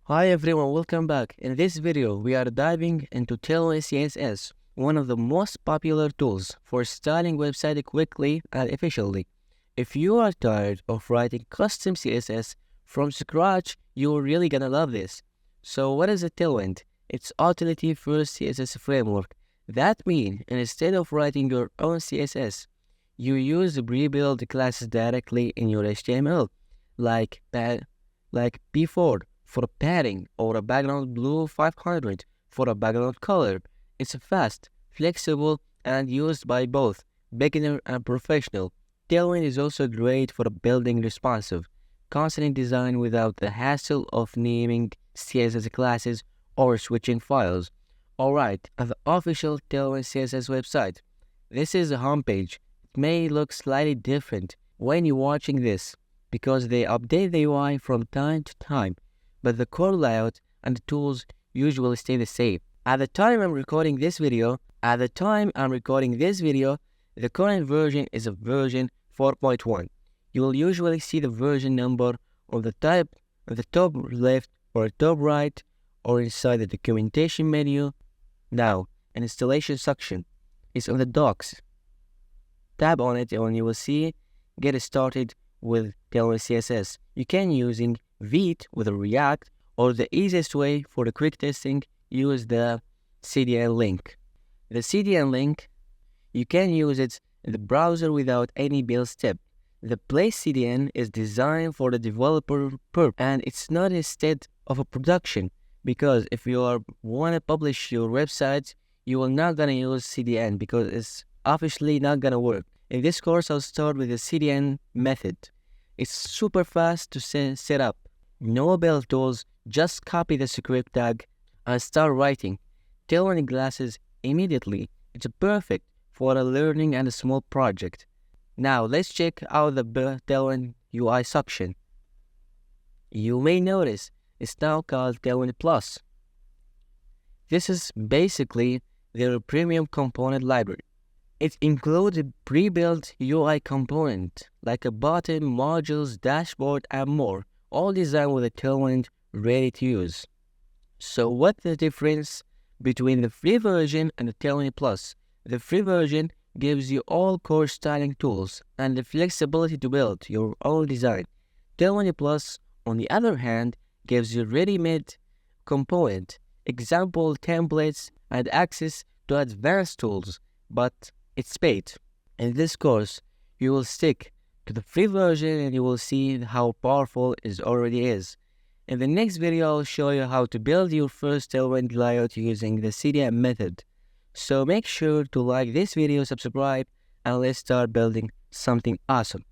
Hi everyone, welcome back. In this video, we are diving into Tailwind CSS, one of the most popular tools for styling websites quickly and efficiently. If you are tired of writing custom CSS from scratch, you're really gonna love this. So what is a Tailwind? It's utility-first CSS framework. That means instead of writing your own CSS, you use the pre-built classes directly in your HTML, like before for a padding or a background blue 500 for a background color. It's fast, flexible, and used by both beginner and professional. Tailwind is also great for building responsive, consistent design without the hassle of naming CSS classes or switching files. Alright, at the official Tailwind CSS website. This is the homepage. It may look slightly different when you're watching this because they update the UI from time to time, but the core layout and the tools usually stay the same. At the time I'm recording this video, the current version is a version 4.1. You will usually see the version number on the top left or top right or inside the documentation menu. Now, an installation section is on the docs. Tap on it and you will see get started with Tailwind CSS. You can using Vite with a React, or the easiest way for the quick testing, use the CDN link. The CDN link, you can use it in the browser without any build step. The place CDN is designed for the developer purpose, and it's not instead of a production, because if you want to publish your website, you will not gonna use CDN because it's officially not gonna work. In this course, I'll start with the CDN method. It's super fast to set up. No build tools, just copy the script tag and start writing. Tailwind glasses immediately. It's perfect for a learning and a small project. Now let's check out the Tailwind UI section. You may notice it's now called Tailwind Plus. This is basically their premium component library. It includes a pre-built UI component like a button, modules, dashboard, and more, all designed with a Tailwind ready to use. So what's the difference between the free version and the Tailwind Plus? The free version gives you all core styling tools and the flexibility to build your own design. Tailwind Plus, on the other hand, gives you ready-made component, example templates, and access to advanced tools, but it's paid. In this course, you will stick to the free version and you will see how powerful it already is. In the next video, I'll show you how to build your first Tailwind layout using the CDN method. So make sure to like this video, subscribe, and let's start building something awesome.